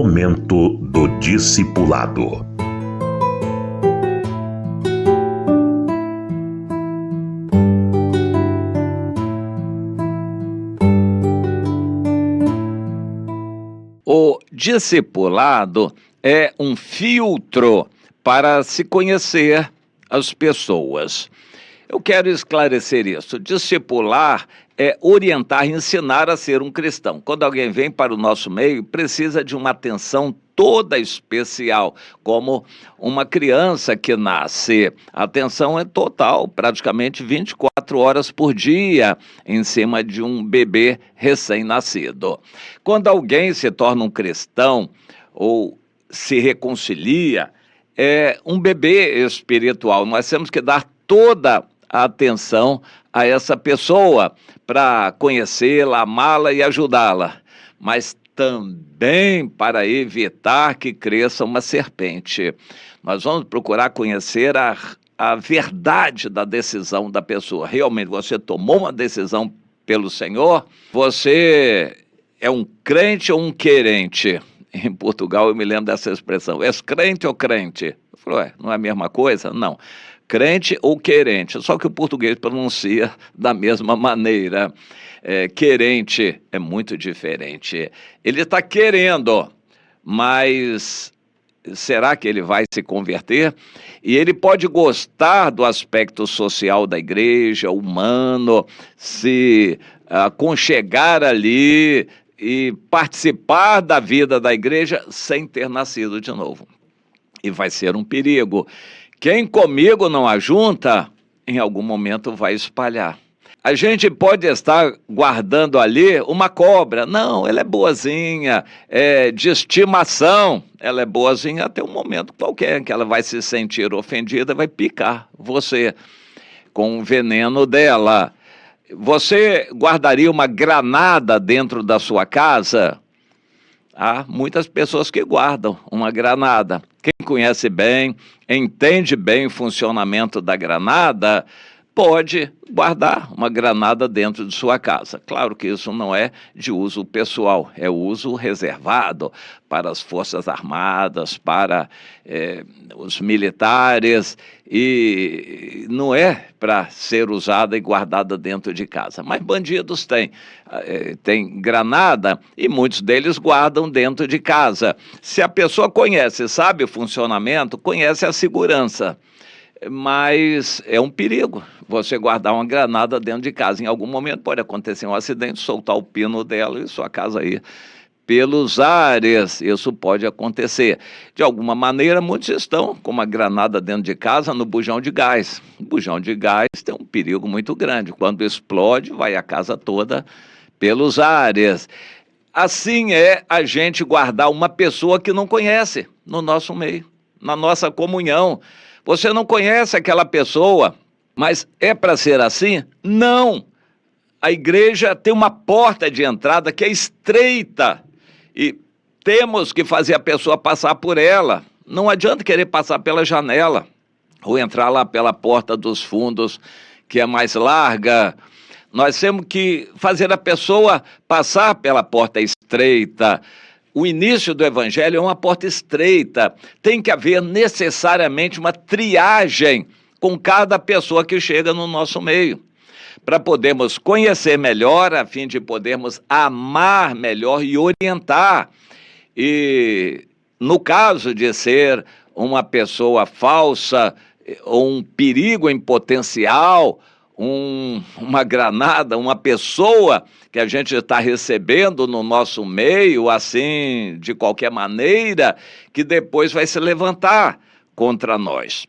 Momento do Discipulado. O discipulado é um filtro para se conhecer as pessoas. Eu quero esclarecer isso. Discipular é orientar, ensinar a ser um cristão. Quando alguém vem para o nosso meio, precisa de uma atenção toda especial, como uma criança que nasce. A atenção é total, praticamente 24 horas por dia, em cima de um bebê recém-nascido. Quando alguém se torna um cristão ou se reconcilia, é um bebê espiritual. Nós temos que dar toda a atenção a essa pessoa para conhecê-la, amá-la e ajudá-la, mas também para evitar que cresça uma serpente. Nós vamos procurar conhecer a verdade da decisão da pessoa. Realmente você tomou uma decisão pelo Senhor? Você é um crente ou um querente? Em Portugal eu me lembro dessa expressão. És crente ou crente? Eu falei, não é a mesma coisa? Não. Crente ou querente, só que o português pronuncia da mesma maneira. Querente é muito diferente. Ele está querendo, mas será que ele vai se converter? E ele pode gostar do aspecto social da igreja, humano, se aconchegar ali e participar da vida da igreja sem ter nascido de novo. E vai ser um perigo. Quem comigo não ajunta, em algum momento vai espalhar. A gente pode estar guardando ali uma cobra. Não, ela é boazinha, é de estimação. Ela é boazinha até um momento qualquer, que ela vai se sentir ofendida, vai picar você com o veneno dela. Você guardaria uma granada dentro da sua casa? Há muitas pessoas que guardam uma granada. Quem conhece bem, entende bem o funcionamento da granada, pode guardar uma granada dentro de sua casa. Claro que isso não é de uso pessoal, é uso reservado para as Forças Armadas, para os militares, e não é para ser usada e guardada dentro de casa. Mas bandidos têm granada e muitos deles guardam dentro de casa. Se a pessoa conhece, sabe o funcionamento, conhece a segurança. Mas é um perigo você guardar uma granada dentro de casa. Em algum momento pode acontecer um acidente, soltar o pino dela e sua casa aí pelos ares. Isso pode acontecer. De alguma maneira, muitos estão com uma granada dentro de casa no bujão de gás. O bujão de gás tem um perigo muito grande. Quando explode, vai a casa toda pelos ares. Assim é a gente guardar uma pessoa que não conhece no nosso meio, na nossa comunhão. Você não conhece aquela pessoa, mas é para ser assim? Não! A igreja tem uma porta de entrada que é estreita e temos que fazer a pessoa passar por ela. Não adianta querer passar pela janela ou entrar lá pela porta dos fundos, que é mais larga. Nós temos que fazer a pessoa passar pela porta estreita. O início do evangelho é uma porta estreita. Tem que haver necessariamente uma triagem com cada pessoa que chega no nosso meio, para podermos conhecer melhor, a fim de podermos amar melhor e orientar. E no caso de ser uma pessoa falsa, ou um perigo em potencial, uma granada, uma pessoa que a gente está recebendo no nosso meio, assim, de qualquer maneira, que depois vai se levantar contra nós.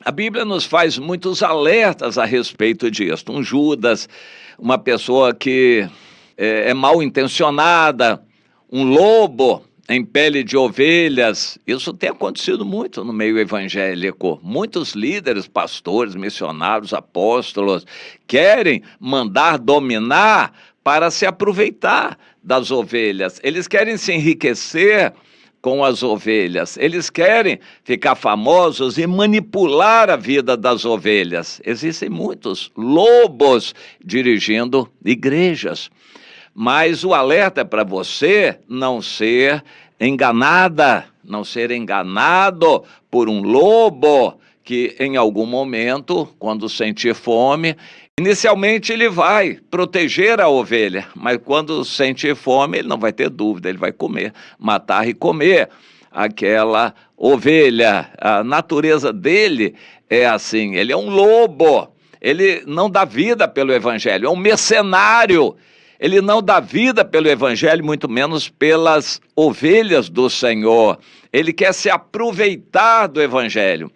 A Bíblia nos faz muitos alertas a respeito disso. Um Judas, uma pessoa que é mal intencionada, um lobo em pele de ovelhas. Isso tem acontecido muito no meio evangélico. Muitos líderes, pastores, missionários, apóstolos, querem mandar dominar para se aproveitar das ovelhas. Eles querem se enriquecer com as ovelhas. Eles querem ficar famosos e manipular a vida das ovelhas. Existem muitos lobos dirigindo igrejas. Mas o alerta é para você não ser enganada, não ser enganado por um lobo que em algum momento, quando sentir fome, inicialmente ele vai proteger a ovelha, mas quando sentir fome ele não vai ter dúvida, ele vai comer, matar e comer aquela ovelha. A natureza dele é assim, ele é um lobo, ele não dá vida pelo evangelho, é um mercenário. Ele não dá vida pelo evangelho, muito menos pelas ovelhas do Senhor. Ele quer se aproveitar do evangelho.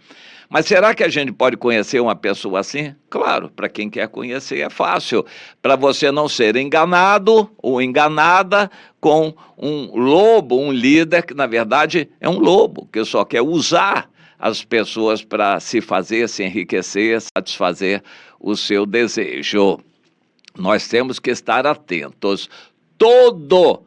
Mas será que a gente pode conhecer uma pessoa assim? Claro, para quem quer conhecer é fácil. Para você não ser enganado ou enganada com um lobo, um líder que na verdade é um lobo, que só quer usar as pessoas para se fazer, se enriquecer, satisfazer o seu desejo. Nós temos que estar atentos. Todo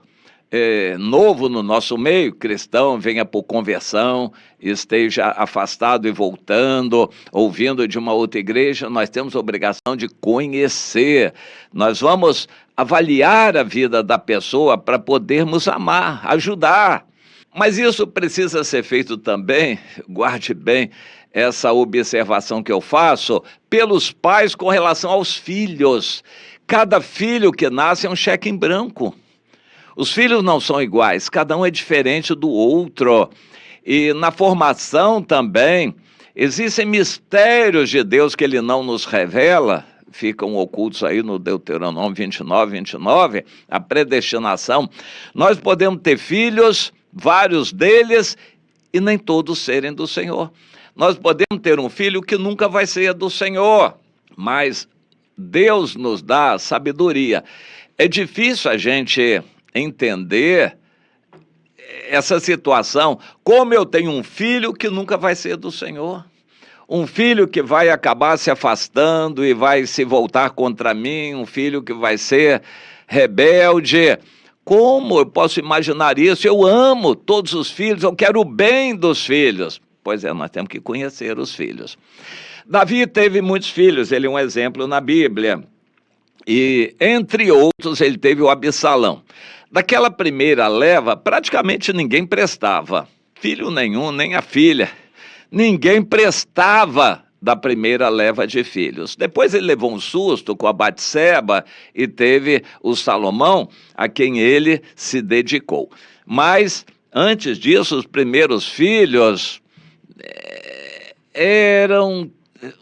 novo no nosso meio, cristão, venha por conversão, esteja afastado e voltando, ouvindo de uma outra igreja, nós temos a obrigação de conhecer. Nós vamos avaliar a vida da pessoa para podermos amar, ajudar. Mas isso precisa ser feito também, guarde bem essa observação que eu faço, pelos pais com relação aos filhos. Cada filho que nasce é um cheque em branco. Os filhos não são iguais, cada um é diferente do outro. E na formação também, existem mistérios de Deus que ele não nos revela, ficam ocultos aí no Deuteronômio 29, a predestinação. Nós podemos ter filhos, vários deles, e nem todos serem do Senhor. Nós podemos ter um filho que nunca vai ser do Senhor, mas Deus nos dá sabedoria. É difícil a gente entender essa situação, como eu tenho um filho que nunca vai ser do Senhor, um filho que vai acabar se afastando e vai se voltar contra mim, um filho que vai ser rebelde. Como eu posso imaginar isso? Eu amo todos os filhos, eu quero o bem dos filhos. Pois é, nós temos que conhecer os filhos. Davi teve muitos filhos, ele é um exemplo na Bíblia. E, entre outros, ele teve o Absalão. Daquela primeira leva, praticamente ninguém prestava. Filho nenhum, nem a filha. Ninguém prestava da primeira leva de filhos. Depois ele levou um susto com a Batseba e teve o Salomão, a quem ele se dedicou. Mas, antes disso, os primeiros filhos eram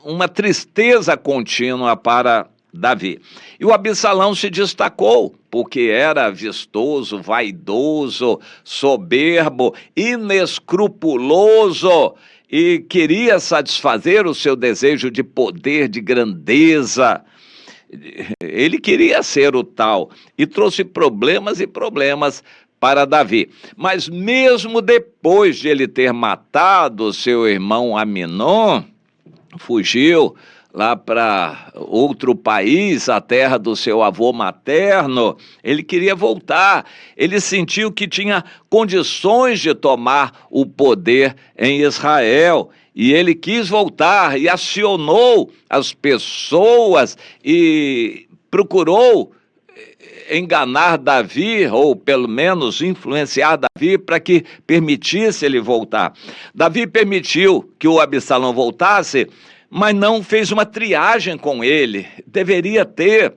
uma tristeza contínua para Davi. E o Absalão se destacou, porque era vistoso, vaidoso, soberbo, inescrupuloso e queria satisfazer o seu desejo de poder, de grandeza. Ele queria ser o tal e trouxe problemas e problemas para Davi. Mas mesmo depois de ele ter matado seu irmão Aminon, fugiu lá para outro país, a terra do seu avô materno, ele queria voltar, ele sentiu que tinha condições de tomar o poder em Israel, e ele quis voltar, e acionou as pessoas, e procurou enganar Davi, ou pelo menos influenciar Davi para que permitisse ele voltar. Davi permitiu que o Absalão voltasse, mas não fez uma triagem com ele. Deveria ter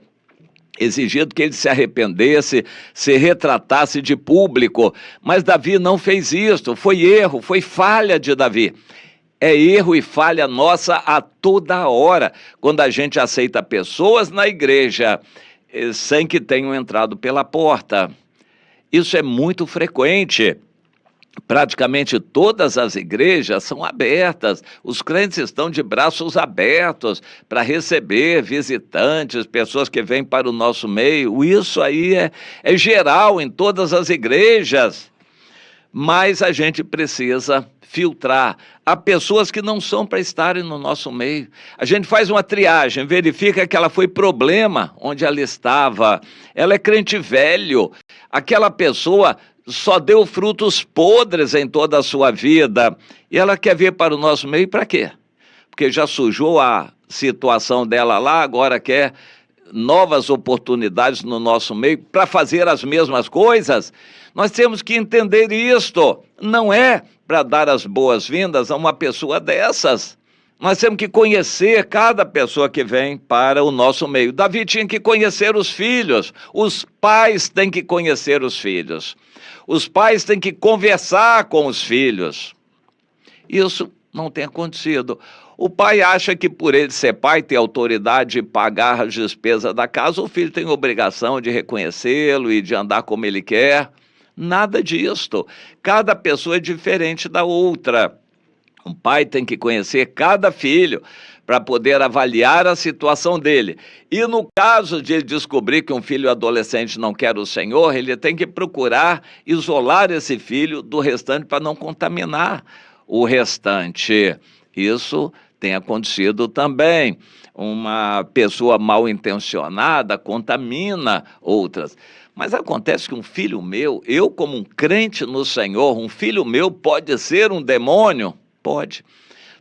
exigido que ele se arrependesse, se retratasse de público, mas Davi não fez isso. Foi erro, foi falha de Davi. É erro e falha nossa a toda hora, quando a gente aceita pessoas na igreja sem que tenham entrado pela porta. Isso é muito frequente. Praticamente todas as igrejas são abertas, os crentes estão de braços abertos para receber visitantes, pessoas que vêm para o nosso meio. Isso aí é geral em todas as igrejas, mas a gente precisa filtrar. Há pessoas que não são para estarem no nosso meio. A gente faz uma triagem, verifica que ela foi problema onde ela estava, ela é crente velho, aquela pessoa só deu frutos podres em toda a sua vida, e ela quer vir para o nosso meio para quê? Porque já sujou a situação dela lá, agora quer novas oportunidades no nosso meio para fazer as mesmas coisas, nós temos que entender isto. Não é para dar as boas-vindas a uma pessoa dessas. Nós temos que conhecer cada pessoa que vem para o nosso meio. Davi tinha que conhecer os filhos, os pais têm que conhecer os filhos, os pais têm que conversar com os filhos. Isso não tem acontecido. O pai acha que por ele ser pai, ter autoridade de pagar as despesas da casa, o filho tem obrigação de reconhecê-lo e de andar como ele quer. Nada disto. Cada pessoa é diferente da outra. Um pai tem que conhecer cada filho para poder avaliar a situação dele. E no caso de ele descobrir que um filho adolescente não quer o Senhor, ele tem que procurar isolar esse filho do restante para não contaminar o restante. Isso tem acontecido também. Uma pessoa mal intencionada contamina outras. Mas acontece que um filho meu, eu como um crente no Senhor, um filho meu pode ser um demônio? Pode.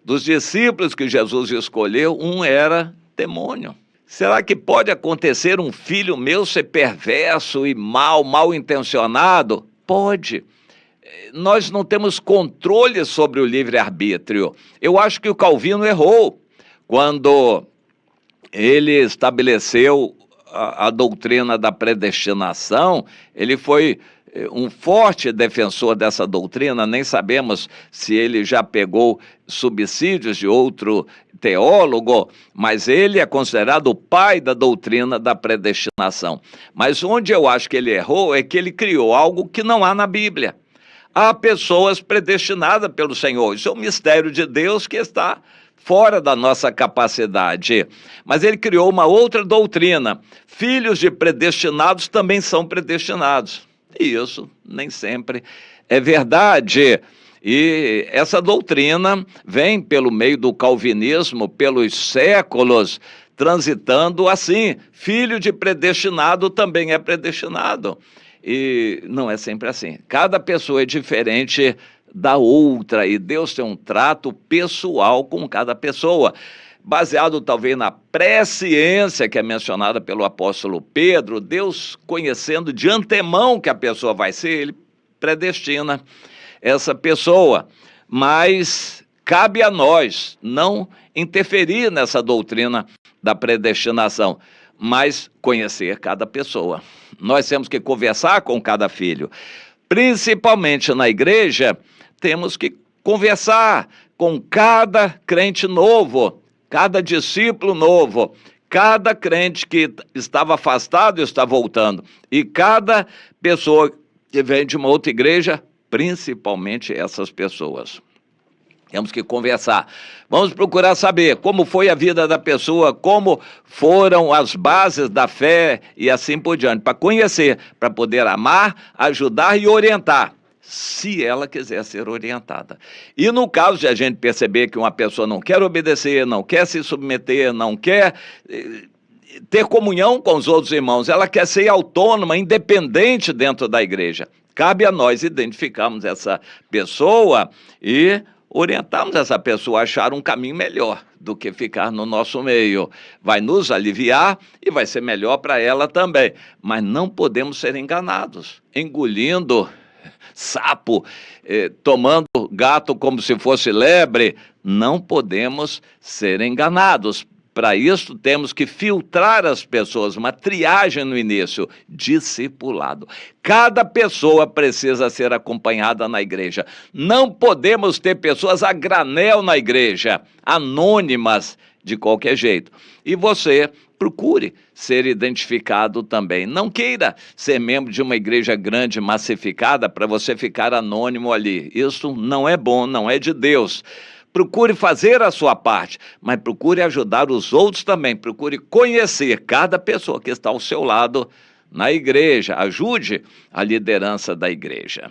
Dos discípulos que Jesus escolheu, um era demônio. Será que pode acontecer um filho meu ser perverso e mal intencionado? Pode. Nós não temos controle sobre o livre-arbítrio. Eu acho que o Calvino errou quando ele estabeleceu a doutrina da predestinação. Ele foi um forte defensor dessa doutrina, nem sabemos se ele já pegou subsídios de outro teólogo, mas ele é considerado o pai da doutrina da predestinação. Mas onde eu acho que ele errou é que ele criou algo que não há na Bíblia. Há pessoas predestinadas pelo Senhor, isso é um mistério de Deus que está fora da nossa capacidade. Mas ele criou uma outra doutrina: filhos de predestinados também são predestinados. E isso nem sempre é verdade. E essa doutrina vem pelo meio do calvinismo, pelos séculos, transitando assim: filho de predestinado também é predestinado. E não é sempre assim. Cada pessoa é diferente da outra e Deus tem um trato pessoal com cada pessoa, baseado talvez na presciência que é mencionada pelo apóstolo Pedro. Deus, conhecendo de antemão que a pessoa vai ser, ele predestina essa pessoa, mas cabe a nós não interferir nessa doutrina da predestinação, mas conhecer cada pessoa. Nós temos que conversar com cada filho, principalmente na igreja. Temos que conversar com cada crente novo, cada discípulo novo, cada crente que estava afastado e está voltando, e cada pessoa que vem de uma outra igreja, principalmente essas pessoas. Temos que conversar. Vamos procurar saber como foi a vida da pessoa, como foram as bases da fé e assim por diante, para conhecer, para poder amar, ajudar e orientar, se ela quiser ser orientada. E no caso de a gente perceber que uma pessoa não quer obedecer, não quer se submeter, não quer ter comunhão com os outros irmãos, ela quer ser autônoma, independente dentro da igreja, cabe a nós identificarmos essa pessoa e orientarmos essa pessoa a achar um caminho melhor do que ficar no nosso meio. Vai nos aliviar e vai ser melhor para ela também. Mas não podemos ser enganados, engolindo sapo, tomando gato como se fosse lebre. Não podemos ser enganados. Para isso, temos que filtrar as pessoas, uma triagem no início, discipulado. Cada pessoa precisa ser acompanhada na igreja. Não podemos ter pessoas a granel na igreja, anônimas de qualquer jeito. E você procure ser identificado também. Não queira ser membro de uma igreja grande, massificada, para você ficar anônimo ali. Isso não é bom, não é de Deus. Procure fazer a sua parte, mas procure ajudar os outros também. Procure conhecer cada pessoa que está ao seu lado na igreja. Ajude a liderança da igreja.